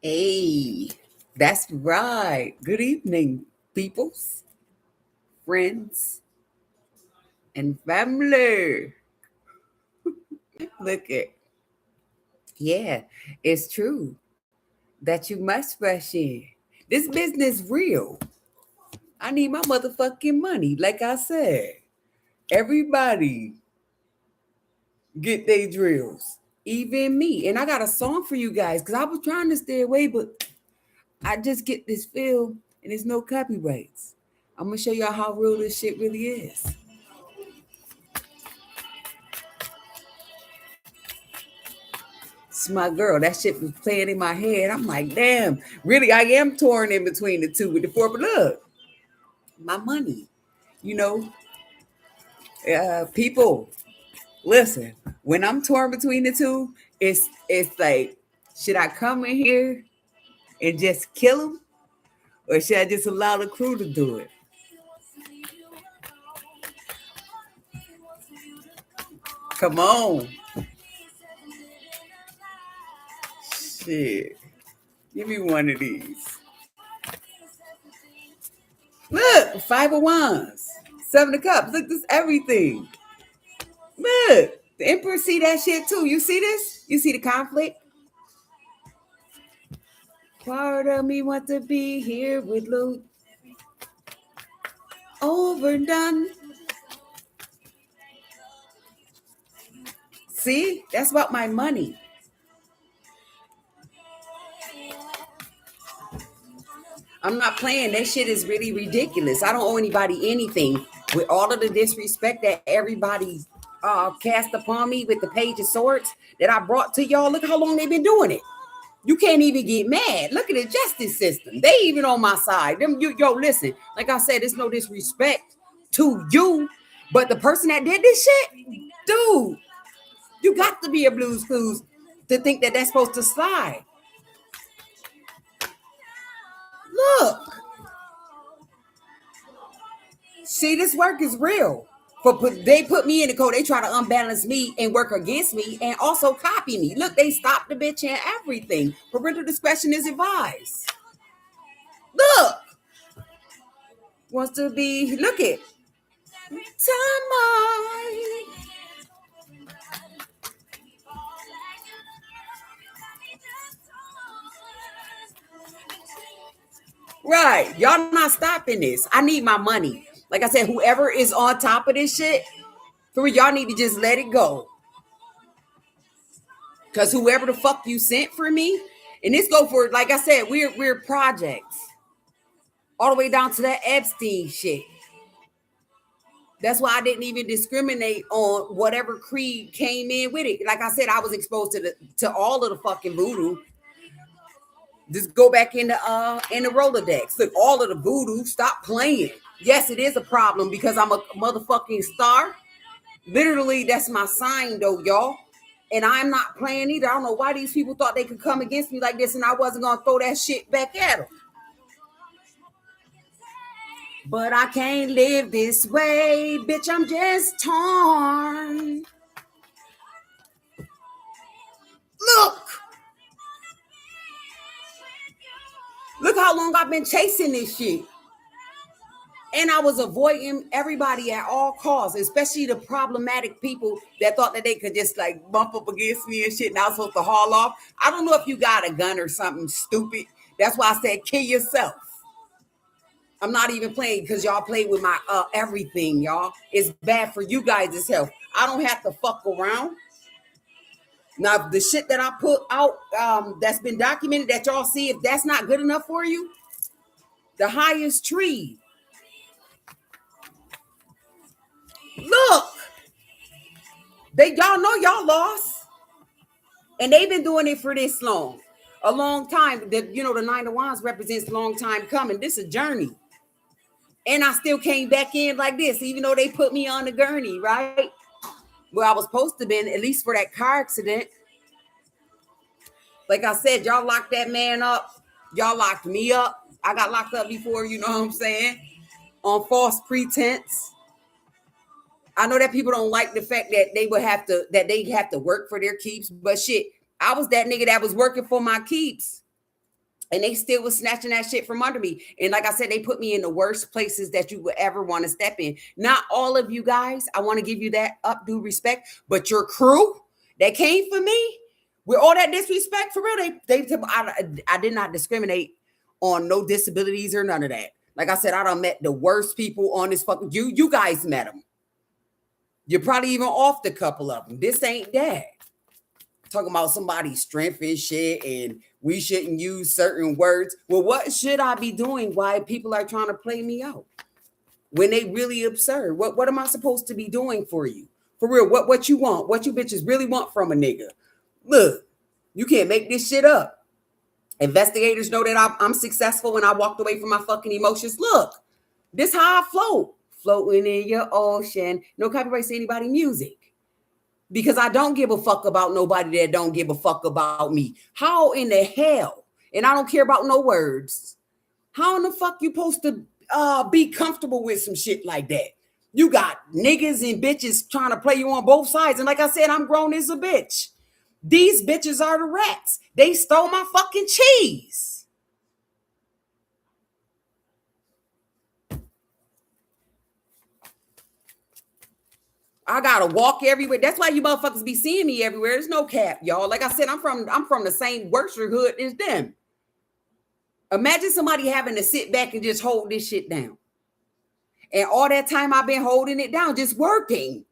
Hey, that's right. Good evening, peoples, friends, and family. Look it. Yeah, it's true that you must rush in. This business real. I need my motherfucking money. Like I said, everybody get their drills, even me. And I got a song for you guys because I was trying to stay away, but I just get this feel and there's no copyrights. I'm gonna show y'all how real this shit really is. It's my girl. That shit was playing in my head. I'm like, damn, really, I am torn in between the two with the four. But look, my money, you know, people, listen. When I'm torn between the two, it's like, should I come in here and just kill him, or should I just allow the crew to do it? Come on, shit. Give me one of these. Look, five of wands, seven of cups. Look, this everything. Look, the emperor see that shit too. You see this? You see the conflict? Part of me want to be here with Luke. Overdone. See, that's about my money. I'm not playing. That shit is really ridiculous. I don't owe anybody anything. With all of the disrespect that everybody cast upon me with the page of swords that I brought to y'all, look how long they've been doing it. You can't even get mad. Look at the justice system. They even on my side. Listen. Like I said, there's no disrespect to you, but the person that did this shit, dude, you got to be a Blue's Clues to think that that's supposed to slide. Look, see, this work is real. They put me in the code. They try to unbalance me and work against me and also copy me. Look, they stopped the bitch and everything. Parental discretion is advised. Look, wants to be. Look it. Time. Right. Y'all not stopping this. I need my money. Like I said, whoever is on top of this shit, for y'all need to just let it go. Cause whoever the fuck you sent for me, and this go for, like I said, we're projects. All the way down to that Epstein shit. That's why I didn't even discriminate on whatever creed came in with it. Like I said, I was exposed to all of the fucking voodoo. Just go back in the Rolodex. Look, all of the voodoo, stop playing. Yes, it is a problem because I'm a motherfucking star. Literally, that's my sign though, y'all. And I'm not playing either. I don't know why these people thought they could come against me like this and I wasn't gonna throw that shit back at them. But I can't live this way, bitch. I'm just torn. Look. Look how long I've been chasing this shit. And I was avoiding everybody at all costs, especially the problematic people that thought that they could just like bump up against me and shit and I was supposed to haul off. I don't know if you got a gun or something stupid. That's why I said kill yourself. I'm not even playing because y'all play with my everything, y'all. It's bad for you guys' health. I don't have to fuck around. Now, the shit that I put out that's been documented that y'all see, if that's not good enough for you, the highest tree. Look, y'all know y'all lost. And they've been doing it for this long. A long time. The Nine of Wands represents a long time coming. This is a journey. And I still came back in like this, even though they put me on the gurney, right? Where I was supposed to be, at least for that car accident. Like I said, y'all locked that man up. Y'all locked me up. I got locked up before, you know what I'm saying? On false pretense. I know that people don't like the fact that they have to work for their keeps, but shit, I was that nigga that was working for my keeps. And they still was snatching that shit from under me. And like I said, they put me in the worst places that you would ever want to step in. Not all of you guys, I want to give you that up due respect, but your crew that came for me with all that disrespect, for real, I did not discriminate on no disabilities or none of that. Like I said, I done met the worst people on this fucking, you guys met them. You're probably even off the couple of them. This ain't that. Talking about somebody's strength and shit, and we shouldn't use certain words. Well, what should I be doing? Why people are trying to play me out when they really absurd? What am I supposed to be doing for you? For real, what you want? What you bitches really want from a nigga? Look, you can't make this shit up. Investigators know that I'm successful when I walked away from my fucking emotions. Look, this how I float. Floating in your ocean. No copyright to anybody music. Because I don't give a fuck about nobody that don't give a fuck about me. How in the hell? And I don't care about no words. How in the fuck you supposed to be comfortable with some shit like that? You got niggas and bitches trying to play you on both sides. And like I said, I'm grown as a bitch. These bitches are the rats. They stole my fucking cheese. I gotta walk everywhere. That's why you motherfuckers be seeing me everywhere. There's no cap, y'all. Like I said, I'm from the same Worcester hood as them. Imagine somebody having to sit back and just hold this shit down. And all that time I've been holding it down, just working.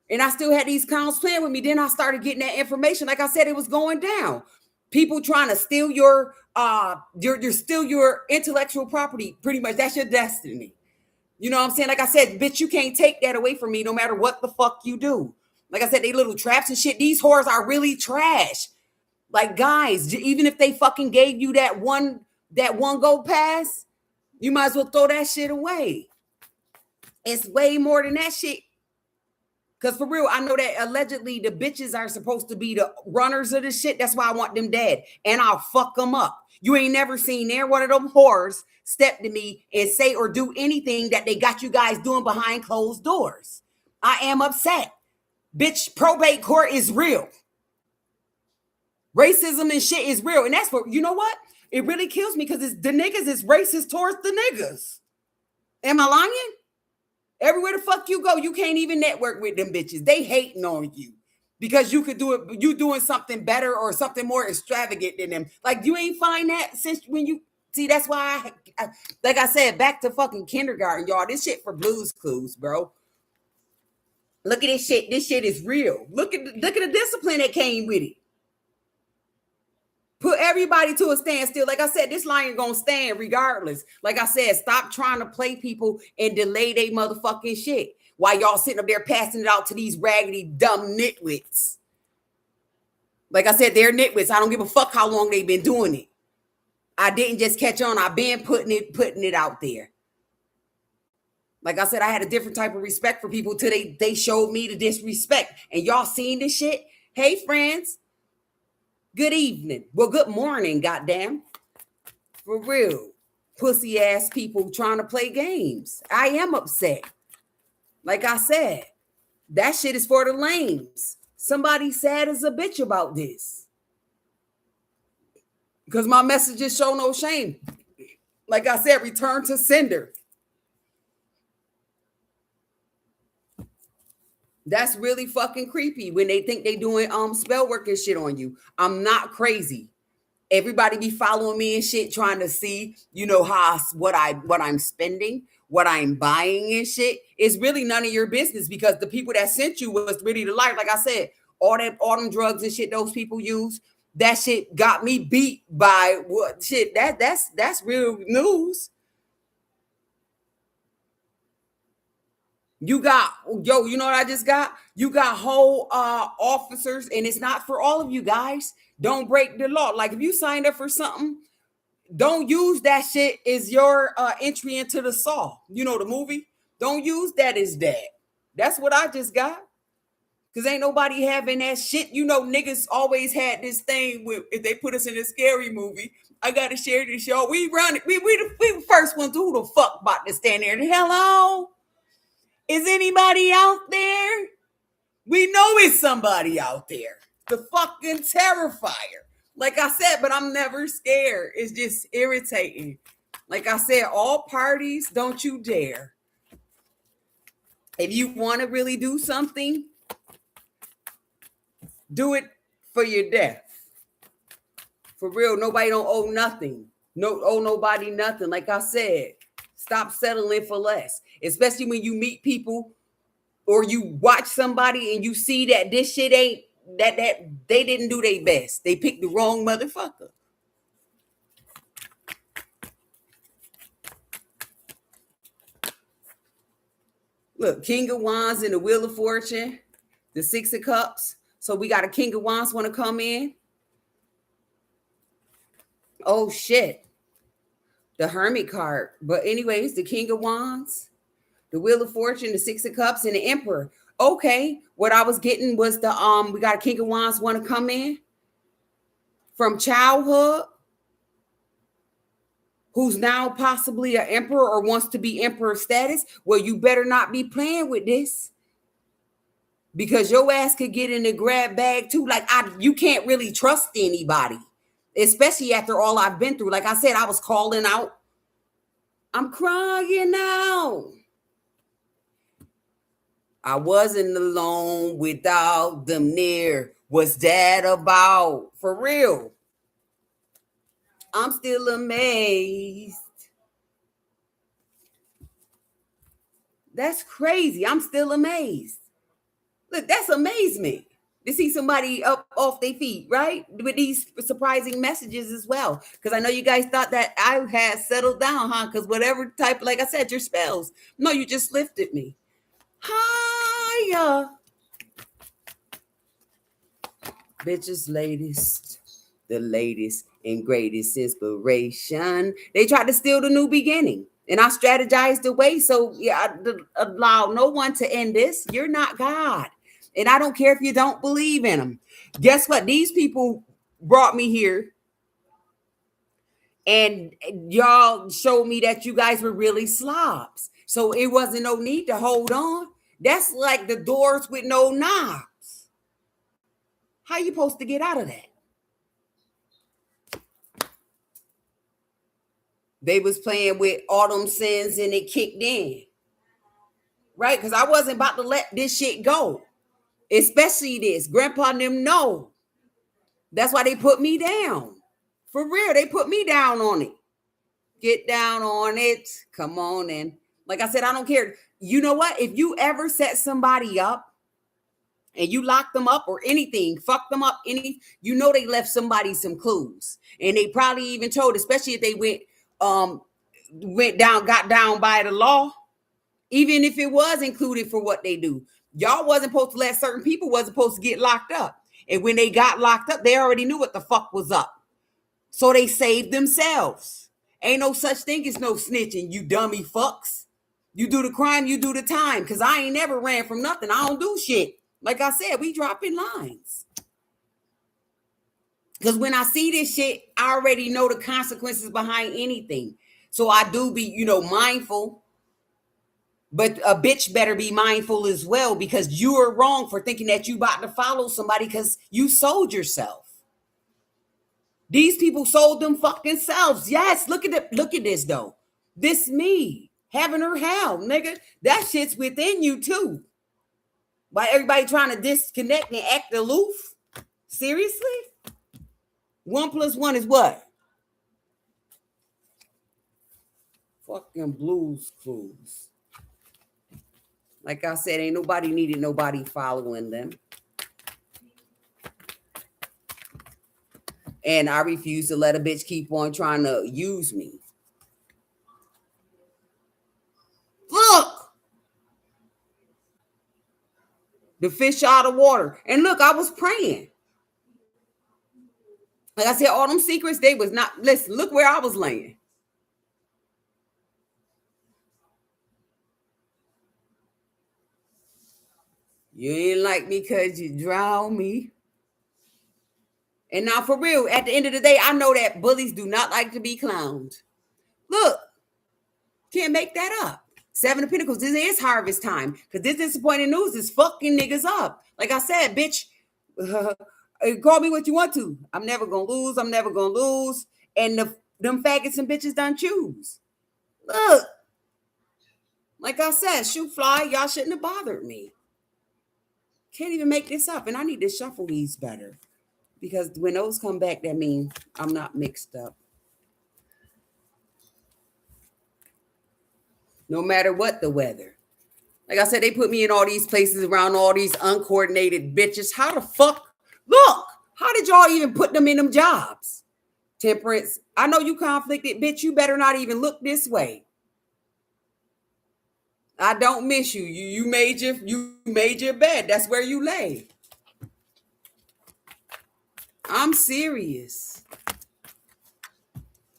And I still had these clowns playing with me. Then I started getting that information. Like I said, it was going down. People trying to steal your intellectual property. Pretty much, that's your destiny. You know what I'm saying? Like I said, bitch, you can't take that away from me no matter what the fuck you do. Like I said, they little traps and shit. These whores are really trash. Like, guys, even if they fucking gave you that one go pass, you might as well throw that shit away. It's way more than that shit. Because for real, I know that allegedly the bitches are supposed to be the runners of the shit. That's why I want them dead. And I'll fuck them up. You ain't never seen there one of them whores step to me and say or do anything that they got you guys doing behind closed doors. I am upset. Bitch, probate court is real. Racism and shit is real. And that's what, you know what? It really kills me because the niggas is racist towards the niggas. Am I lying? Everywhere the fuck you go, you can't even network with them bitches. They hating on you because you could do it. You doing something better or something more extravagant than them. Like, you ain't find that since when you see. That's why like I said, back to fucking kindergarten, y'all. This shit for Blue's Clues, bro. Look at this shit. This shit is real. Look at the discipline that came with it. Put everybody to a standstill. Like I said, this lion gonna stand regardless. Like I said, stop trying to play people and delay they motherfucking shit while y'all sitting up there passing it out to these raggedy dumb nitwits. Like I said, they're nitwits. I don't give a fuck how long they've been doing it. I didn't just catch on. I've been putting it out there. Like I said, I had a different type of respect for people till they showed me the disrespect. And y'all seen this shit? Hey, friends. Good evening. Well, good morning, goddamn. For real. Pussy ass people trying to play games. I am upset. Like I said, that shit is for the lames. Somebody sad as a bitch about this. Because my messages show no shame. Like I said, return to sender. That's really fucking creepy when they think they doing spell work and shit on you. I'm not crazy. Everybody be following me and shit, trying to see, you know, what I'm spending, what I'm buying and shit. It's really none of your business because the people that sent you was really the light. Like I said, all them drugs and shit those people use, that shit got me beat by what shit. That's real news. You got, you know what I just got? You got whole officers, and it's not for all of you guys. Don't break the law. Like, if you signed up for something, don't use that shit as your entry into the Saw. You know, the movie? Don't use that as that. That's what I just got. Because ain't nobody having that shit. You know, niggas always had this thing with, if they put us in a scary movie, I got to share this, y'all. We run it. We the first ones. Who the fuck about to stand there? Hello? Is anybody out there? We know it's somebody out there. The fucking Terrifier. Like I said, but I'm never scared. It's just irritating. Like I said, all parties, don't you dare. If you want to really do something, do it for your death. For real, nobody don't owe nothing. No, owe nobody nothing. Like I said, stop settling for less. Especially when you meet people or you watch somebody and you see that this shit ain't that they didn't do their best. They picked the wrong motherfucker. Look, King of Wands and the Wheel of Fortune, the Six of Cups. So we got a King of Wands want to come in. Oh shit. The Hermit card. But anyways, the King of Wands, the Wheel of Fortune, the Six of Cups, and the Emperor. Okay, what I was getting was the we got a King of Wands want to come in from childhood, who's now possibly an emperor or wants to be emperor status. Well, you better not be playing with this, because your ass could get in the grab bag too. Like you can't really trust anybody, especially after all I've been through. Like I said, I was calling out. I'm crying out. I wasn't alone without them near. What's that about? For real. I'm still amazed. That's crazy. I'm still amazed. Look, that's amazement to see somebody up off their feet, right? With these surprising messages as well. Because I know you guys thought that I had settled down, huh? Because whatever type, like I said, your spells. No, you just lifted me. Higher. Bitches, latest, the latest and greatest inspiration. They tried to steal the new beginning, and I strategized away. So yeah, I allow no one to end this. You're not God, and I don't care if you don't believe in them. Guess what? These people brought me here, and y'all showed me that you guys were really slobs. So it wasn't no need to hold on. That's like the doors with no knobs. How you supposed to get out of that? They was playing with autumn sins and it kicked in. Right? Because I wasn't about to let this shit go. Especially this. Grandpa and them know. That's why they put me down. For real, they put me down on it. Get down on it. Come on in. Like I said, I don't care. You know what? If you ever set somebody up and you lock them up or anything, fuck them up, you know they left somebody some clues. And they probably even told, especially if they got down by the law, even if it was included for what they do. Y'all wasn't supposed to let certain people wasn't supposed to get locked up. And when they got locked up, they already knew what the fuck was up. So they saved themselves. Ain't no such thing as no snitching, you dummy fucks. You do the crime, you do the time. Because I ain't never ran from nothing. I don't do shit. Like I said, we dropping lines. Because when I see this shit, I already know the consequences behind anything. So I do be, mindful. But a bitch better be mindful as well, because you are wrong for thinking that you about to follow somebody because you sold yourself. These people sold them fucking selves. Yes, look at this though. This me, heaven or hell, nigga. That shit's within you too. Why everybody trying to disconnect and act aloof? Seriously? 1 + 1 is what? Fucking Blue's Clues. Like I said, ain't nobody needed nobody following them. And I refuse to let a bitch keep on trying to use me. Look! The fish out of water. And look, I was praying. Like I said, all them secrets, they was not. Listen, look where I was laying. You ain't like me because you drown me. And now for real, at the end of the day, I know that bullies do not like to be clowned. Look, can't make that up. 7 of Pentacles, this is harvest time. Because this disappointing news is fucking niggas up. Like I said, bitch, Call me what you want to. I'm never gonna lose. I'm never gonna lose. And them faggots and bitches done choose. Look, like I said, shoot fly, y'all shouldn't have bothered me. Can't even make this up. And I need to shuffle these better. Because when those come back, that means I'm not mixed up. No matter what the weather. Like I said, they put me in all these places around all these uncoordinated bitches. How the fuck? Look, how did y'all even put them in them jobs? Temperance, I know you conflicted, bitch. You better not even look this way. I don't miss you. You made your bed. That's where you lay. I'm serious.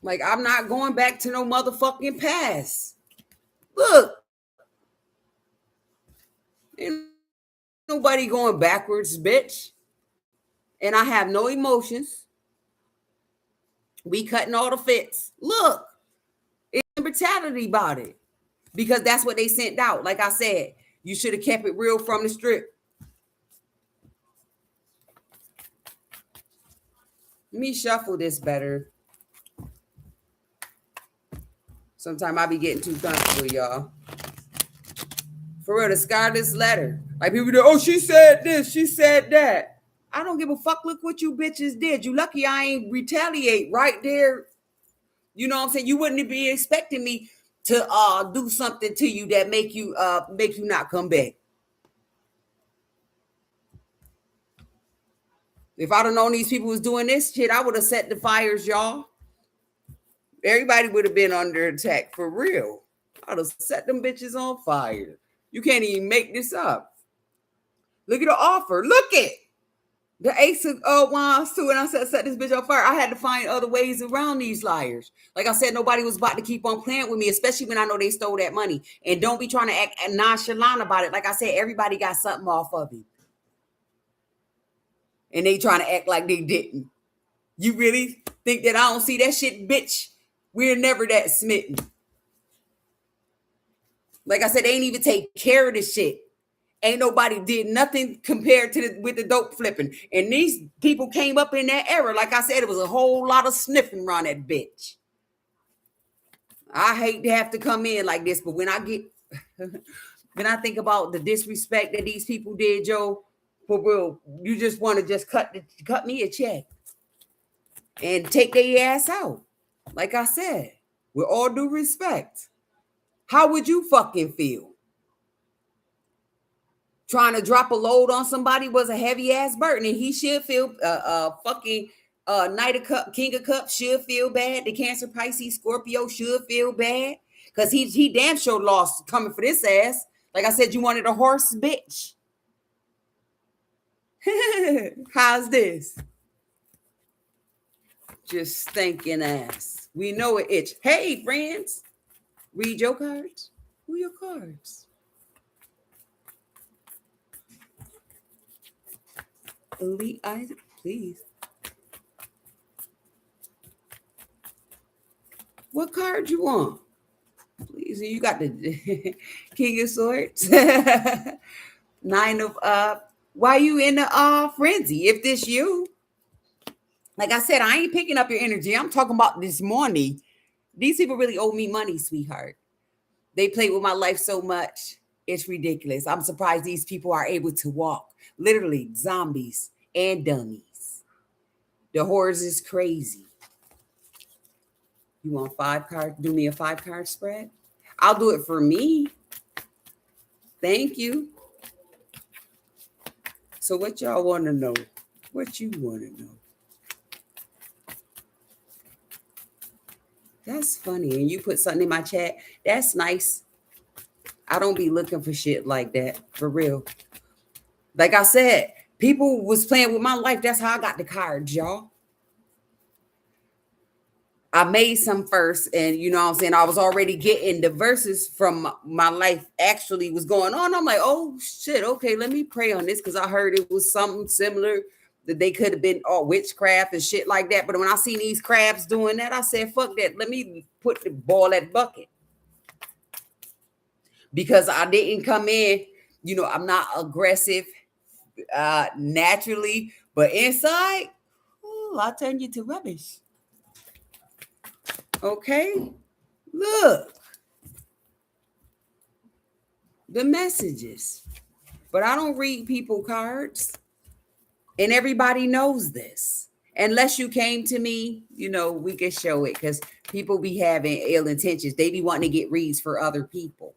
Like, I'm not going back to no motherfucking past. Look. Ain't nobody going backwards, bitch. And I have no emotions. We cutting all the fits. Look. It's brutality about it. Because that's what they sent out. Like I said, you should have kept it real from the strip. Let me shuffle this better. Sometimes I be getting too comfortable, y'all. For real, the Scarlet's letter. Like people do, oh, she said this, she said that. I don't give a fuck. Look what you bitches did. You lucky I ain't retaliate right there. You know what I'm saying? You wouldn't be expecting me to do something to you that make you not come back. If I'd have known these people was doing this shit, I would have set the fires, y'all. Everybody would have been under attack for real. I'd have set them bitches on fire. You can't even make this up. Look at the offer. Look at the ace of wands too. And I said, set this bitch on fire. I had to find other ways around these liars. Like I said, nobody was about to keep on playing with me, especially when I know they stole that money. And don't be trying to act nonchalant about it. Like I said, everybody got something off of it. And they trying to act like they didn't. You really think that I don't see that shit, bitch? We're never that smitten. Like I said, they ain't even take care of this shit. Ain't nobody did nothing compared to with the dope flipping. And these people came up in that era. Like I said, it was a whole lot of sniffing around that bitch. I hate to have to come in like this, but when I think about the disrespect that these people did, Joe, for real, you just want to just cut me a check and take their ass out. Like I said, with all due respect, how would you fucking feel? Trying to drop a load on somebody was a heavy ass burden, and he should feel fucking Knight of Cup, King of Cups should feel bad. The Cancer, Pisces, Scorpio should feel bad because he damn sure lost coming for this ass. Like I said, you wanted a horse, bitch. How's this? Just stinking ass. We know it itch. Hey, friends, read your cards. Who are your cards? Elite Isaac, please. What card you want? Please, you got the King of Swords. 9 of why you in the frenzy? If this you, like I said, I ain't picking up your energy. I'm talking about this morning. These people really owe me money, sweetheart. They played with my life so much. It's ridiculous. I'm surprised these people are able to walk. Literally zombies and dummies. The horrors is crazy. You want 5 cards? Do me a 5 card spread? I'll do it for me. Thank you. So what y'all want to know? What you want to know? That's funny. And you put something in my chat. That's nice. I don't be looking for shit like that. For real. Like I said, people was playing with my life. That's how I got the cards, y'all. I made some first, and you know what I'm saying? I was already getting the verses from my life actually was going on. I'm like, oh shit, okay, let me pray on this because I heard it was something similar that they could have been witchcraft and shit like that. But when I seen these crabs doing that, I said, fuck that. Let me put the ball at bucket. Because I didn't come in, you know, I'm not aggressive naturally, But inside, oh, I'll turn you to rubbish. Okay? Look. The messages. But I don't read people cards. And everybody knows this. Unless you came to me, we can show it because people be having ill intentions. They be wanting to get reads for other people.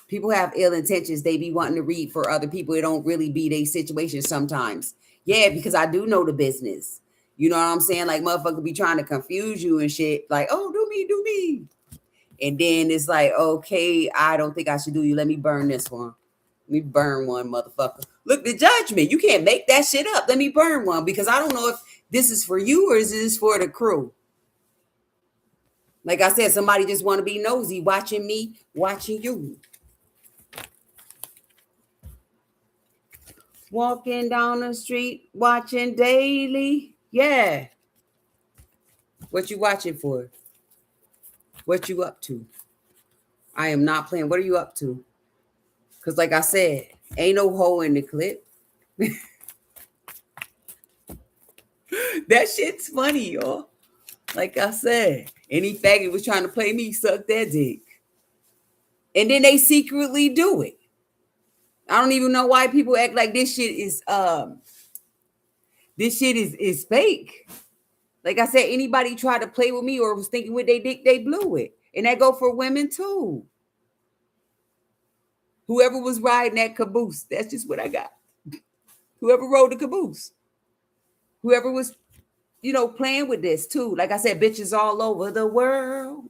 People have ill intentions. They be wanting to read for other people. It don't really be their situation sometimes. Yeah, because I do know the business. You know what I'm saying? Like motherfucker be trying to confuse you and shit. Like, oh, do me. And then it's like, okay, I don't think I should do you. Let me burn this one. Let me burn one, motherfucker. Look, the judgment. You can't make that shit up. Let me burn one because I don't know if this is for you or is this for the crew. Like I said, somebody just want to be nosy, watching me, watching you. Walking down the street, watching daily. Yeah. What you watching for? What you up to? I am not playing. What are you up to? Because like I said, ain't no hole in the clip. That shit's funny, y'all. Like I said, any faggot was trying to play me, suck that dick. And then they secretly do it. I don't even know why people act like this shit is fake. Like I said, anybody tried to play with me or was thinking with their dick, they blew it. And that go for women too. Whoever was riding that caboose, that's just what I got. Whoever rode the caboose. Whoever was, playing with this too. Like I said, bitches all over the world.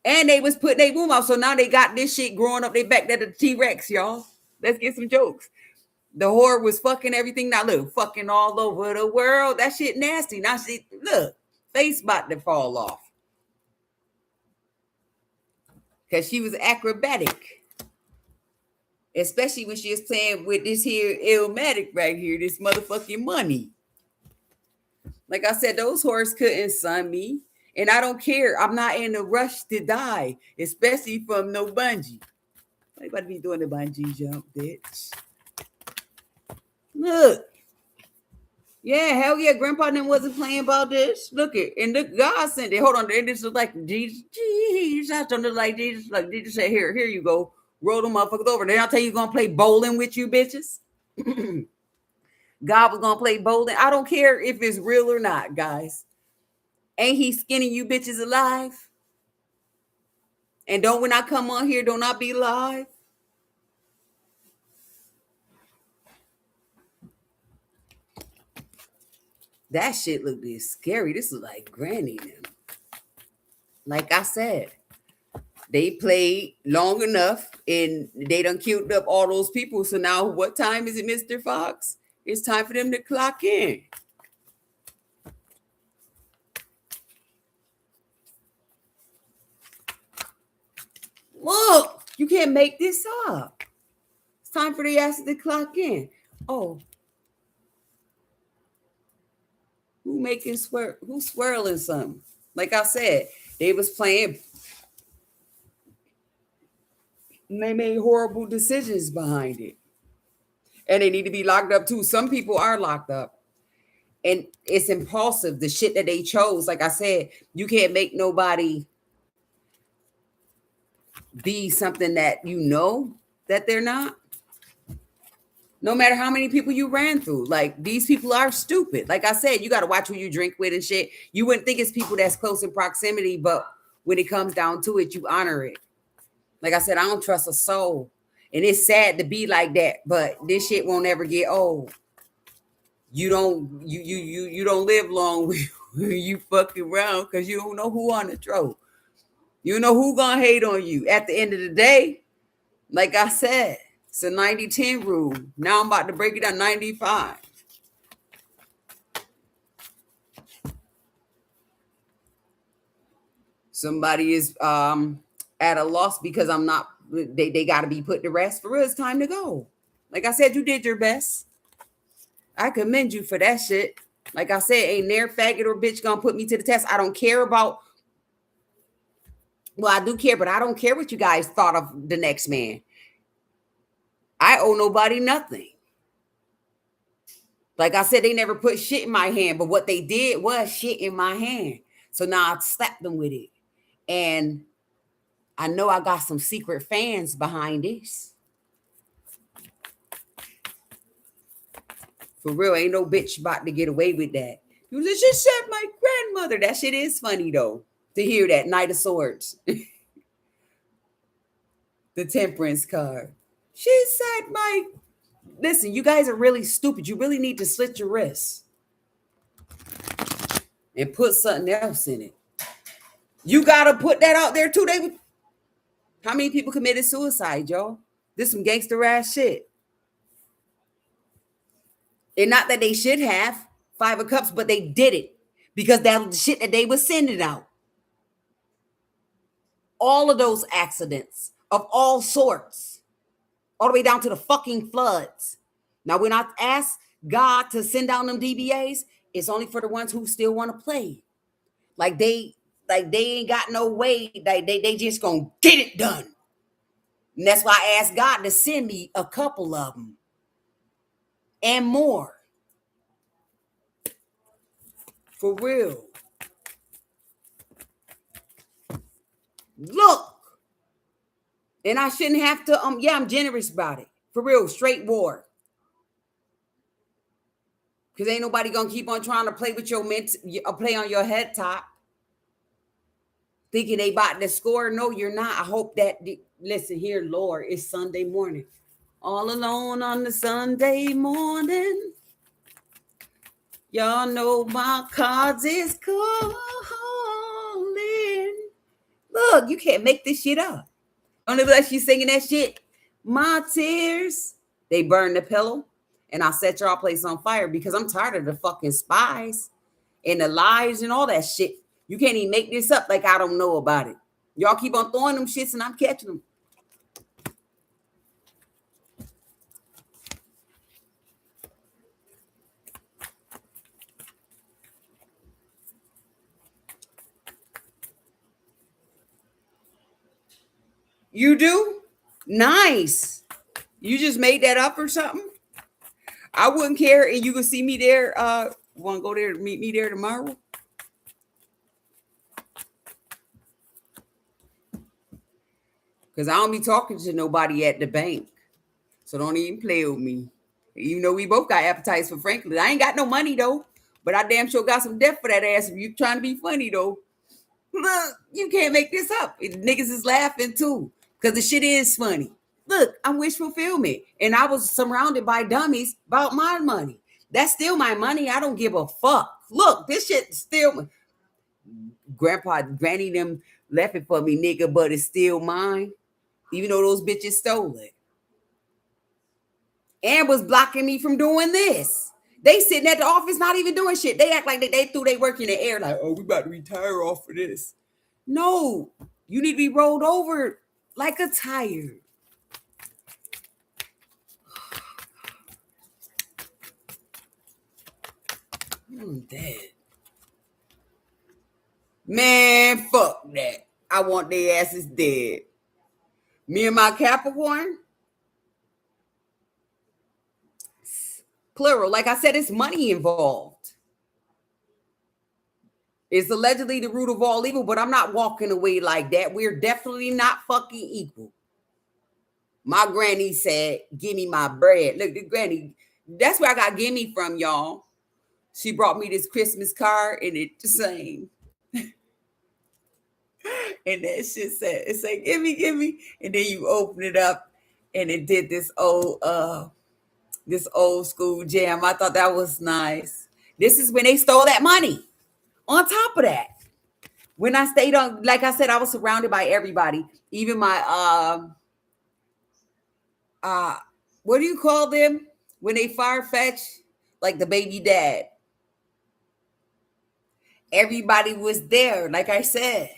And they was putting their boom out. So now they got this shit growing up their back. That the T-Rex, y'all. Let's get some jokes. The whore was fucking everything. Now look, fucking all over the world. That shit nasty. Now she, look, face about to fall off. Because she was acrobatic. Especially when she was playing with this here Illmatic right here. This motherfucking money. Like I said, those whores couldn't sun me. And I don't care. I'm not in a rush to die. Especially from no bungee. Everybody be doing the bungee jump, bitch. Look. Yeah, hell yeah. Grandpa then wasn't playing about this. Look it. And look, God sent it. Hold on. And this is like Jesus. I don't look like Jesus. Like Jesus said, here you go. Roll them motherfuckers over. Then I'll tell you gonna play bowling with you bitches. God was gonna play bowling. I don't care if it's real or not, guys. Ain't he skinning you bitches alive? And don't when I come on here, don't I be live? That shit look this scary. This is like Granny them. Like I said, they played long enough and they done queued up all those people. So now what time is it, Mr. Fox? It's time for them to clock in. Look, you can't make this up. It's time for the asses to clock in. Oh. Who's swirling something? Like I said, they was playing. And they made horrible decisions behind it. And they need to be locked up too. Some people are locked up. And it's impulsive. The shit that they chose. Like I said, you can't make nobody be something that you know that they're not. No matter how many people you ran through. Like, these people are stupid. Like I said, you got to watch who you drink with and shit. You wouldn't think it's people that's close in proximity, but when it comes down to it, you honor it. Like I said, I don't trust a soul. And it's sad to be like that, but this shit won't ever get old. You don't live long when you fucking around because you don't know who on the throat. You don't know who gonna hate on you. At the end of the day, like I said, it's a 90-10 rule. Now I'm about to break it down 95. Somebody is at a loss because I'm not, they got to be put to rest. For real, it's time to go. Like I said, you did your best. I commend you for that shit. Like I said, ain't near faggot or bitch gonna put me to the test. I don't care about, well, I do care, but I don't care what you guys thought of the next man. I owe nobody nothing. Like I said, they never put shit in my hand, but what they did was shit in my hand. So now I slapped them with it. And I know I got some secret fans behind this. For real, ain't no bitch about to get away with that. You just said my grandmother. That shit is funny though, to hear that Knight of Swords. The Temperance card. She said my... Listen, you guys are really stupid. You really need to slit your wrists and put something else in it. You gotta put that out there too. How many people committed suicide, y'all? This some gangster ass shit. And not that they should have 5 of Cups, but they did it because that was the shit that they were sending out. All of those accidents of all sorts, all the way down to the fucking floods. Now, when I ask God to send down them DBAs, it's only for the ones who still want to play. Like they ain't got no way. They just gonna get it done. And that's why I asked God to send me a couple of them and more. For real. Look. And I shouldn't have to, I'm generous about it. For real, straight war. Because ain't nobody gonna keep on trying to play with your play on your head top. Thinking they about to score. No, you're not. I hope that, listen here, Lord, it's Sunday morning. All alone on the Sunday morning. Y'all know my cards is calling. Look, you can't make this shit up. Only like she's singing that shit. My tears, they burn the pillow. And I set y'all place on fire because I'm tired of the fucking spies and the lies and all that shit. You can't even make this up like I don't know about it. Y'all keep on throwing them shits and I'm catching them. You do? Nice. You just made that up or something? I wouldn't care. And you can see me there. Want to go there to meet me there tomorrow? Because I don't be talking to nobody at the bank. So don't even play with me. Even though we both got appetites for Franklin. I ain't got no money though. But I damn sure got some debt for that ass if you trying to be funny though. Look, you can't make this up. Niggas is laughing too. Because the shit is funny. Look, I'm wish fulfillment. And I was surrounded by dummies about my money. That's still my money. I don't give a fuck. Look, this shit still... Grandpa, granny them left it for me, nigga, but it's still mine. Even though those bitches stole it. And was blocking me from doing this. They sitting at the office not even doing shit. They act like they threw their work in the air like, oh, we about to retire off of this. No, you need to be rolled over like a tire. I'm dead. Man, fuck that. I want their asses dead. Me and my Capricorn. Plural. Like I said, it's money involved. It's allegedly the root of all evil, but I'm not walking away like that. We're definitely not fucking equal. My granny said, give me my bread. Look, the granny, that's where I got gimme from, y'all. She brought me this Christmas card and it's the same. And that shit said, it said, give me. And then you open it up and it did this old school jam. I thought that was nice. This is when they stole that money. On top of that, when I stayed on, like I said, I was surrounded by everybody. Even my, what do you call them? When they fire fetch? Like the baby dad. Everybody was there, like I said.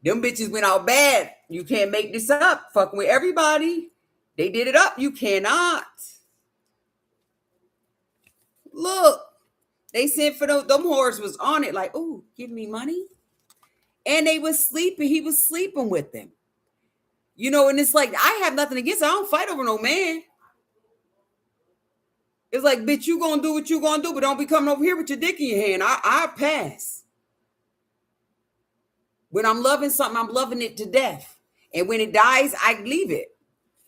Them bitches went out bad. You can't make this up. Fucking with everybody. They did it up. You cannot. Look. They sent for them whores was on it like, oh, give me money. And they was sleeping. He was sleeping with them. You know, and it's like, I have nothing against it. I don't fight over no man. It's like, bitch, you gonna do what you gonna do, but don't be coming over here with your dick in your hand. I pass. When I'm loving something, I'm loving it to death. And when it dies, I leave it.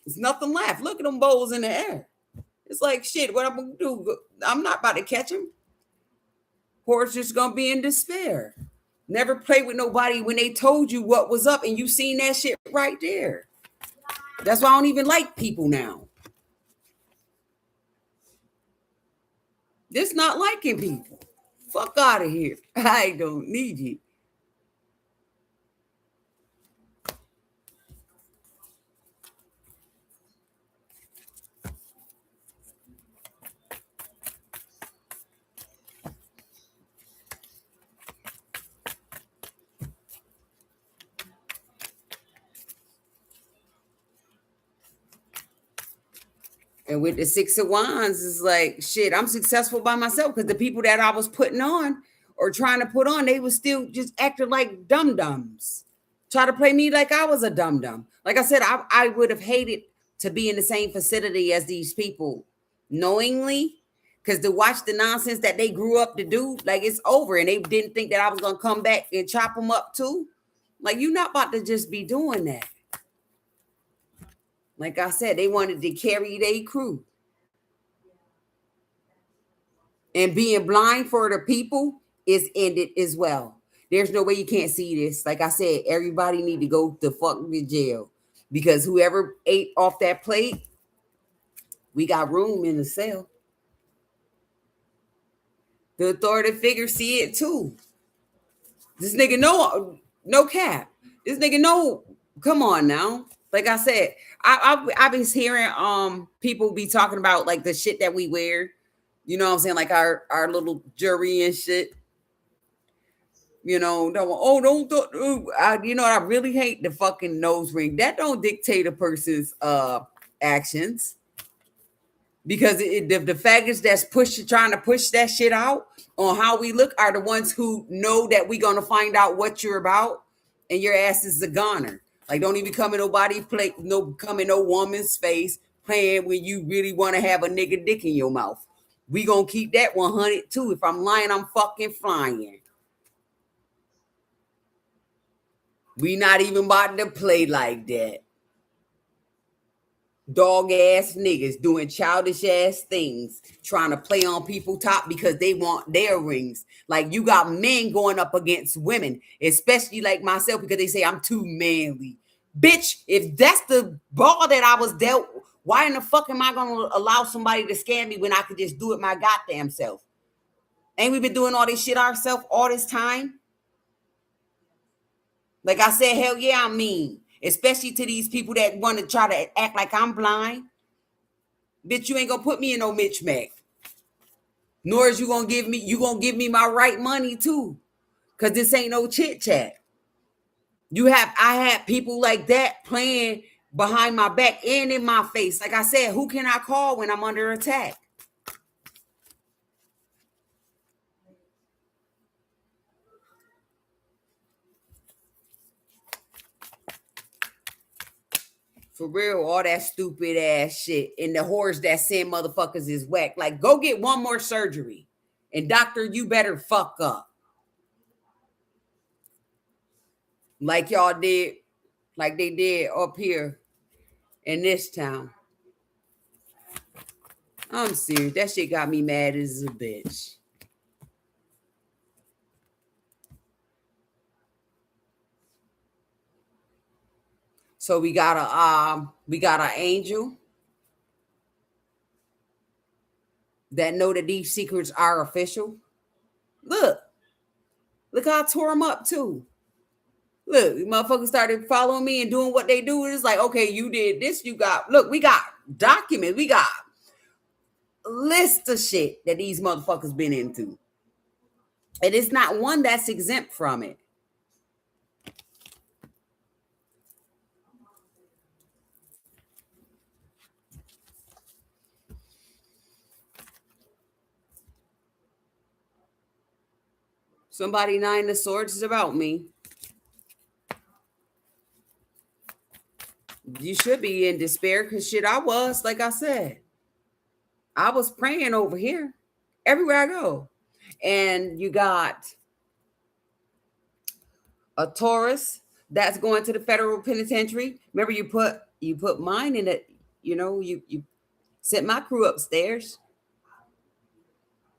There's nothing left. Look at them bowls in the air. It's like, shit, what I'm gonna do? I'm not about to catch him. Horse just gonna be in despair. Never play with nobody when they told you what was up and you seen that shit right there. That's why I don't even like people now. Just not liking people. Fuck out of here. I don't need you. And with the Six of Wands, it's like, shit, I'm successful by myself because the people that I was putting on or trying to put on, they was still just acting like dum-dums. Try to play me like I was a dum-dum. Like I said, I would have hated to be in the same facility as these people knowingly, because to watch the nonsense that they grew up to do, like it's over. And they didn't think that I was going to come back and chop them up too. Like, you're not about to just be doing that. Like I said, they wanted to carry their crew. And being blind for the people is ended as well. There's no way you can't see this. Like I said, everybody need to go to fucking jail. Because whoever ate off that plate, we got room in the cell. The authority figures see it too. This nigga no cap. This nigga know. Come on now. Like I said, I been hearing people be talking about like the shit that we wear. You know what I'm saying? Like our little jewelry and shit. You know, you know, I really hate the fucking nose ring. That don't dictate a person's actions. Because the faggots that's trying to push that shit out on how we look are the ones who know that we're gonna find out what you're about, and your ass is a goner. Like, don't even come in no woman's face playing when you really want to have a nigga dick in your mouth. We gonna keep that 100 too. If I'm lying, I'm fucking flying. We not even about to play like that. Dog ass niggas doing childish ass things, trying to play on people top because they want their rings. Like, you got men going up against women, especially like myself, because they say I'm too manly. Bitch, if that's the ball that I was dealt, why in the fuck am I gonna allow somebody to scam me when I could just do it my goddamn self? Ain't we been doing all this shit ourselves all this time? Like I said, hell yeah, I'm mean. Especially to these people that want to try to act like I'm blind. Bitch, you ain't gonna put me in no Mitch Mac. Nor is you gonna give me my right money too. Cause this ain't no chit chat. I had people like that playing behind my back and in my face. Like I said, who can I call when I'm under attack? For real, all that stupid ass shit. And the horse that send motherfuckers is whack. Like, go get one more surgery. And doctor, you better fuck up. Like y'all did, like they did up here in this town. I'm serious. That shit got me mad as a bitch. So we got an angel that know that these secrets are official. Look how I tore them up too. Look, motherfuckers started following me and doing what they do. It's like, okay, you did this. We got documents. We got a list of shit that these motherfuckers been into. And it's not one that's exempt from it. Somebody 9 of Swords is about me. You should be in despair because shit, I was, like I said. I was praying over here everywhere I go. And you got a Taurus that's going to the federal penitentiary. Remember, you put mine in it. You sent my crew upstairs.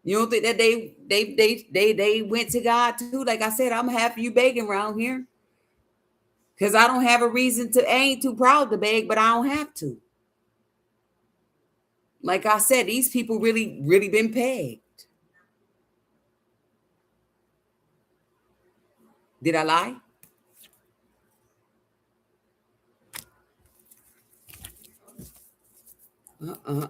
You don't think that they went to God too? Like I said, I'm happy you begging around here because I don't have a reason to. I ain't too proud to beg, but I don't have to. Like I said, these people really, really been pegged. Did I lie? Uh.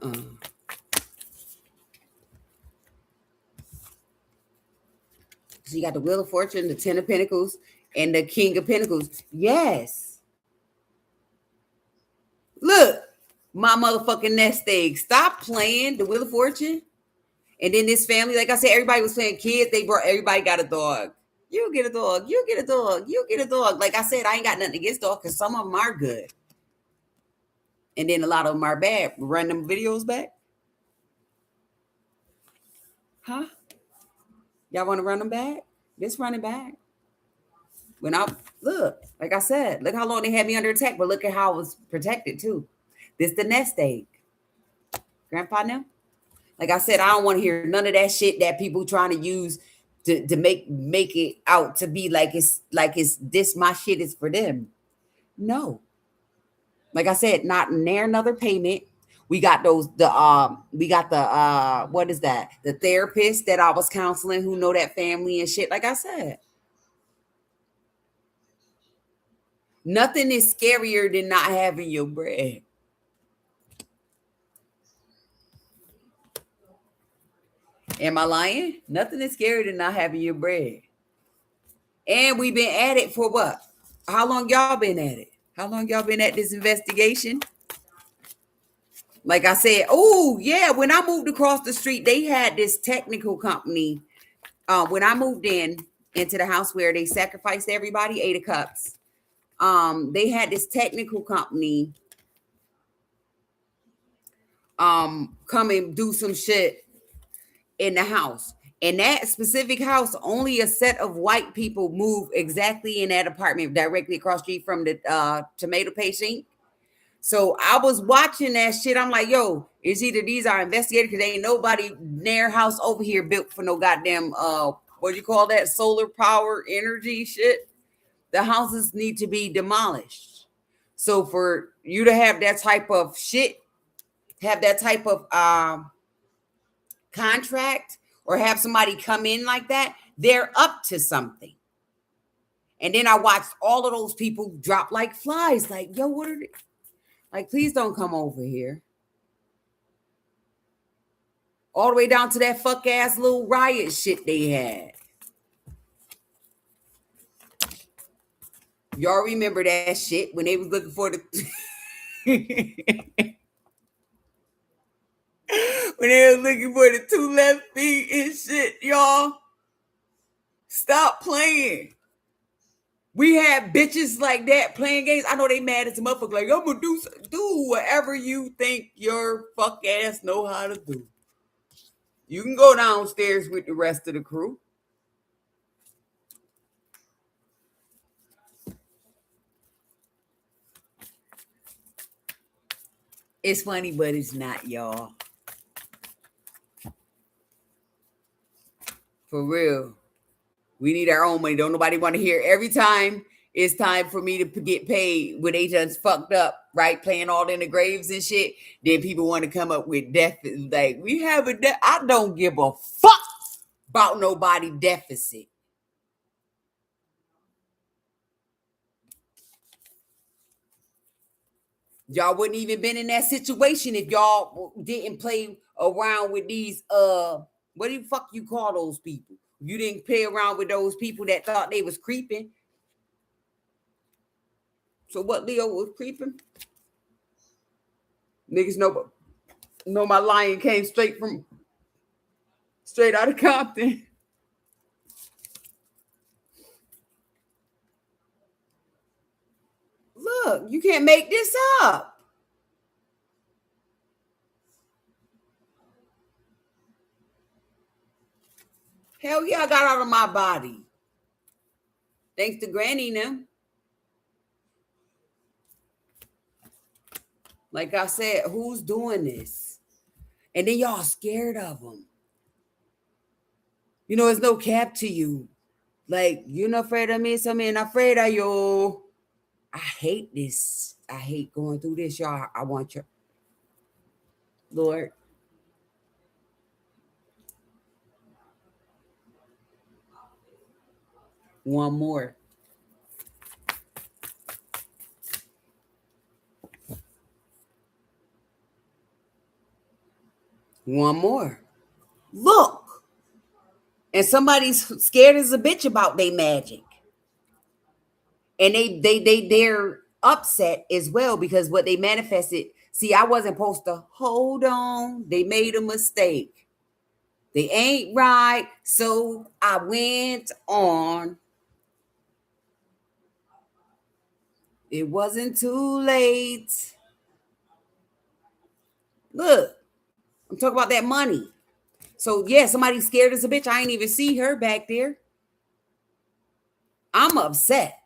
So you got the Wheel of Fortune, the Ten of Pentacles, and the King of Pentacles. Yes. Look, my motherfucking nest egg. Stop playing the Wheel of Fortune. And then this family, like I said, everybody was playing kids. Everybody got a dog. You get a dog. You get a dog. You get a dog. Like I said, I ain't got nothing against dogs because some of them are good. And then a lot of them are bad. Run them videos back. Huh? Y'all want to run them back? Just run it back. When I look, like I said, look how long they had me under attack, but look at how I was protected too. This the nest egg. Grandpa now? Like I said, I don't want to hear none of that shit that people trying to use to make it out to be like it's this my shit is for them. No. Like I said, not near another payment. We got the what is that? The therapist that I was counseling who know that family and shit. Like I said, nothing is scarier than not having your bread. Am I lying? Nothing is scarier than not having your bread. And we've been at it for what? How long y'all been at it? How long y'all been at this investigation? Like I said, oh yeah, when I moved across the street, they had this technical company. When I moved into the house where they sacrificed everybody, 8 of Cups. They had this technical company come and do some shit in the house. In that specific house, only a set of white people move exactly in that apartment directly across the street from the tomato paste Inc. So I was watching that shit. I'm like, yo, it's either these are investigators because ain't nobody near house over here built for no goddamn what do you call that? Solar power energy shit. The houses need to be demolished. So for you to have that type of shit, have that type of contract, or have somebody come in like that, they're up to something. And then I watched all of those people drop like flies. Like, yo, what are they? Like, please don't come over here. All the way down to that fuck ass little riot shit they had. Y'all remember that shit when they was looking for the when they was looking for the 2 left feet and shit, y'all. Stop playing. We had bitches like that playing games. I know they mad as a motherfucker. Like, I'm gonna do whatever you think your fuck ass know how to do. You can go downstairs with the rest of the crew. It's funny, but it's not, y'all. For real. We need our own money. Don't nobody want to hear every time it's time for me to get paid when they just fucked up, right? Playing all in the graves and shit. Then people want to come up with deficit. Like, we have a I don't give a fuck about nobody deficit. Y'all wouldn't even been in that situation if y'all didn't play around with these what the fuck you call those people? You didn't play around with those people that thought they was creeping. So what Leo was creeping? Niggas know my lion came straight out of Compton. Look, you can't make this up. Hell yeah, I got out of my body. Thanks to Granny now. Like I said, who's doing this? And then y'all scared of them. You know, it's no cap to you. Like, you're not afraid of me, so I'm afraid of you. I hate this. I hate going through this, y'all. I want you. Lord. One more. One more. Look. And somebody's scared as a bitch about their magic. And they're upset as well because what they manifested. See, I wasn't supposed to hold on. They made a mistake. They ain't right. So I went on. It wasn't too late. Look, I'm talking about that money. So yeah, somebody's scared as a bitch. I ain't even see her back there. I'm upset.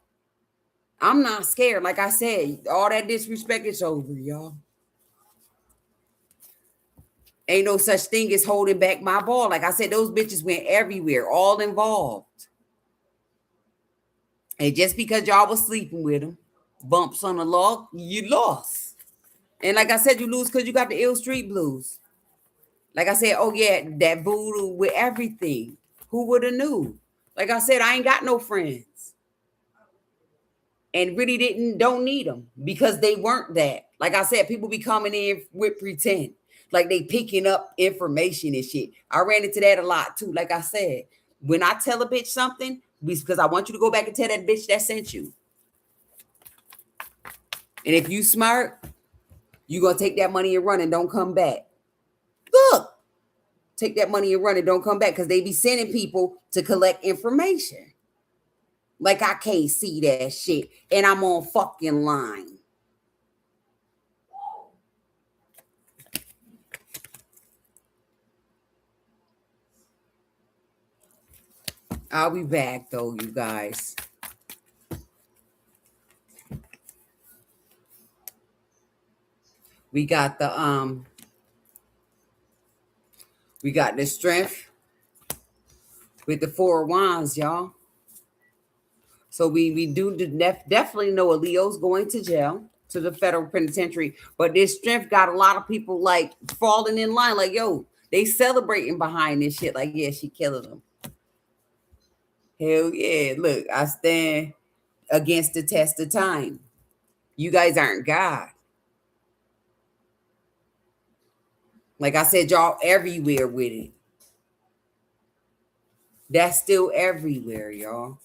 I'm not scared. Like I said, all that disrespect is over, y'all. Ain't no such thing as holding back my ball. Like I said, those bitches went everywhere, all involved. And just because y'all was sleeping with them, bumps on the log, you lost. And like I said, you lose because you got the ill street blues. Like I said, oh yeah, that voodoo with everything. Who would have knew? Like I said, I ain't got no friends. And really don't need them because they weren't that. Like I said, people be coming in with pretend. Like they picking up information and shit. I ran into that a lot too. Like I said, when I tell a bitch something, because I want you to go back and tell that bitch that sent you. And if you smart, you gonna take that money and run and don't come back. Look, take that money and run and don't come back because they be sending people to collect information. Like I can't see that shit and I'm on fucking line. I'll be back though, you guys. We got the strength with the 4 of Wands, y'all. So we do definitely know a Leo's going to jail, to the federal penitentiary, but this strength got a lot of people like falling in line, like, yo, they celebrating behind this shit, like, yeah, she killing them. Hell yeah, look, I stand against the test of time. You guys aren't God. Like I said, y'all everywhere with it. That's still everywhere, y'all.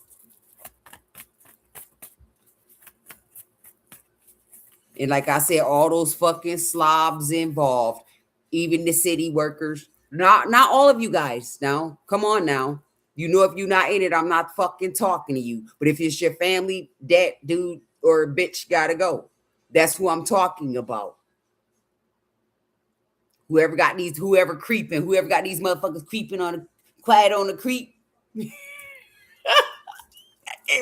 And like I said, all those fucking slobs involved, even the city workers, not all of you guys. Now, come on now. You know, if you're not in it, I'm not fucking talking to you. But if it's your family, that dude or bitch gotta go. That's who I'm talking about. Whoever got these motherfuckers creeping on the quiet on the creep. Came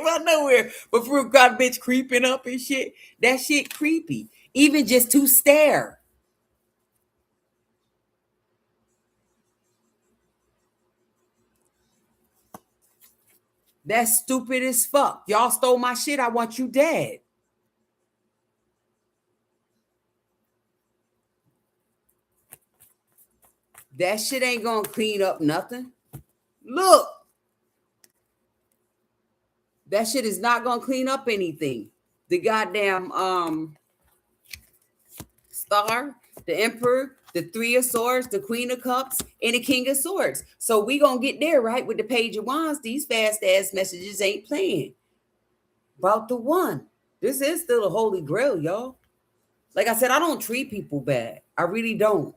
out nowhere. But Fruit got a bitch creeping up and shit. That shit creepy. Even just to stare. That's stupid as fuck. Y'all stole my shit. I want you dead. That shit ain't gonna clean up nothing. Look. That shit is not gonna clean up anything. The goddamn star, the emperor, the 3 of swords, the Queen of Cups, and the King of Swords. So we gonna get there, right? With the Page of Wands. These fast ass messages ain't playing. About the one. This is still a holy grail, y'all. Like I said, I don't treat people bad. I really don't.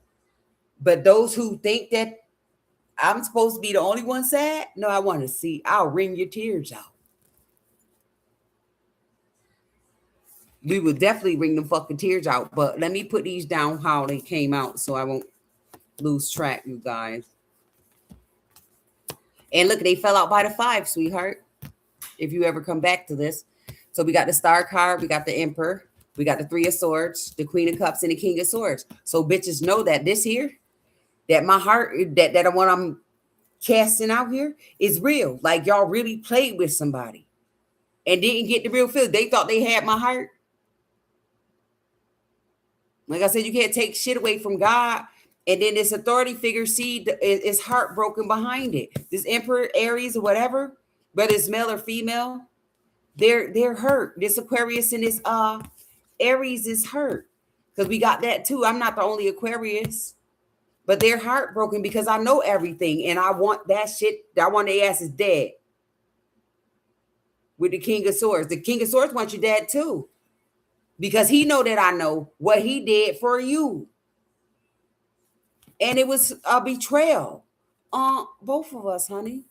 But those who think that I'm supposed to be the only one sad, no, I want to see. I'll wring your tears out. We will definitely wring them fucking tears out. But let me put these down how they came out so I won't lose track, you guys. And look, they fell out by the 5, sweetheart. If you ever come back to this. So we got the Star card, we got the Emperor, we got the 3 of Swords, the Queen of Cups, and the King of Swords. So bitches know that this here, that my heart, that what I'm casting out here is real. Like y'all really played with somebody and didn't get the real feel. They thought they had my heart. Like I said, you can't take shit away from God. And then this authority figure, see, is heartbroken behind it. This Emperor, Aries, or whatever, whether it's male or female, they're hurt. This Aquarius and this Aries is hurt. Because we got that too. I'm not the only Aquarius. But they're heartbroken because I know everything. And I want that shit. I want their asses dead. With the King of Swords. The King of Swords wants you dead too. Because he know that I know what he did for you. And it was a betrayal on both of us, honey.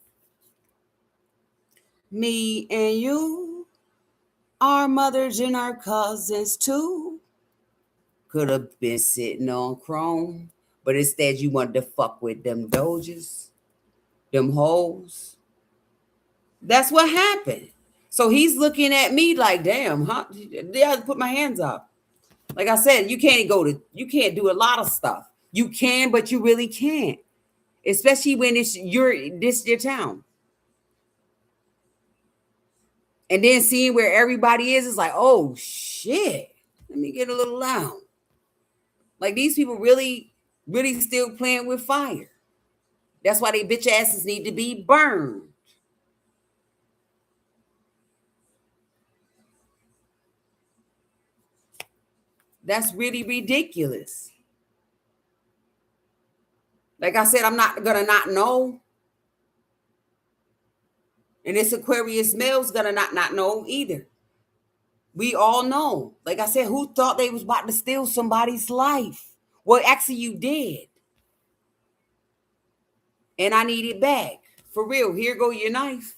Me and you, our mothers and our cousins too. Could have been sitting on chrome. But instead you wanted to fuck with them doges, them hoes. That's what happened. So he's looking at me like, damn, huh? I have to put my hands up. Like I said, you can't do a lot of stuff. You can, but you really can't. Especially when this your town. And then seeing where everybody is like, oh shit. Let me get a little loud. Like these people really still playing with fire. That's why they bitch asses need to be burned. That's really ridiculous. Like I said, I'm not gonna not know. And this Aquarius male's gonna not know either. We all know. Like I said, who thought they was about to steal somebody's life? Well, actually you did. And I need it back. For real, here go your knife.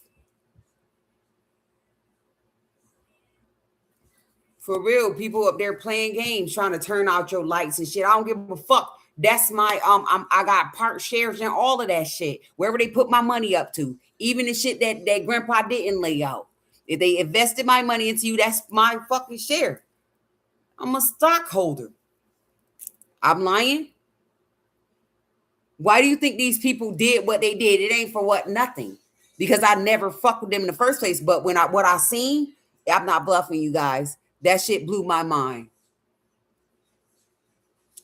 For real, people up there playing games, trying to turn out your lights and shit. I don't give a fuck. That's my I got part shares in all of that shit. Wherever they put my money up to, even the shit that grandpa didn't lay out. If they invested my money into you, that's my fucking share. I'm a stockholder. I'm lying. Why do you think these people did what they did? It ain't for what? Nothing. Because I never fucked with them in the first place. But what I seen, I'm not bluffing you guys. That shit blew my mind.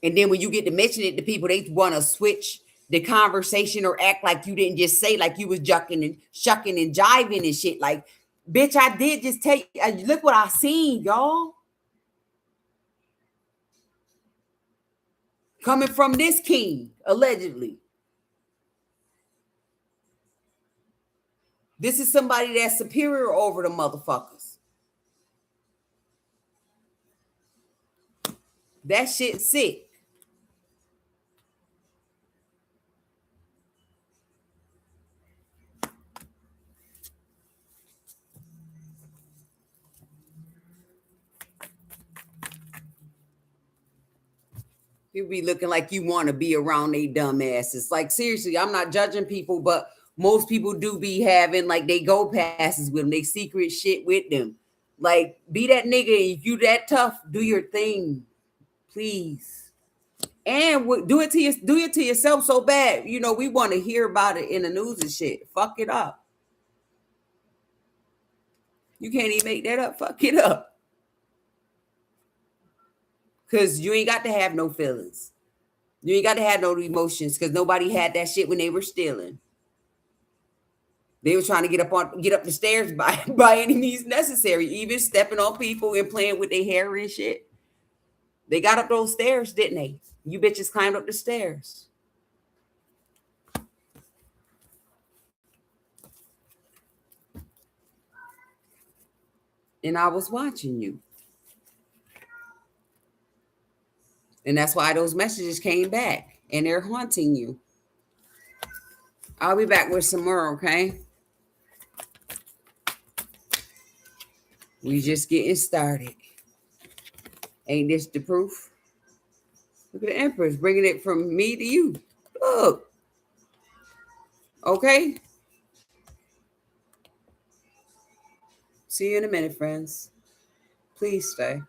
And then when you get to mention it to people, they want to switch the conversation or act like you didn't just say, like you was jucking and shucking and jiving and shit. Like, bitch, I did just tell you. Look what I seen, y'all. Coming from this king, allegedly. This is somebody that's superior over the motherfuckers. That shit sick. You be looking like you want to be around they dumb asses. Like, seriously, I'm not judging people, but most people do be having, like, they go passes with them. They secret shit with them. Like, be that nigga. If you that tough, do your thing. Please. And do it to yourself so bad. You know, we want to hear about it in the news and shit. Fuck it up. You can't even make that up. Fuck it up. Because you ain't got to have no feelings. You ain't got to have no emotions because nobody had that shit when they were stealing. They were trying to get up the stairs by any means necessary, even stepping on people and playing with their hair and shit. They got up those stairs, didn't they? You bitches climbed up the stairs. And I was watching you. And that's why those messages came back and they're haunting you. I'll be back with some more, okay? We just getting started. Ain't this the proof? Look at the Empress bringing it from me to you. Look. Okay? See you in a minute, friends. Please stay.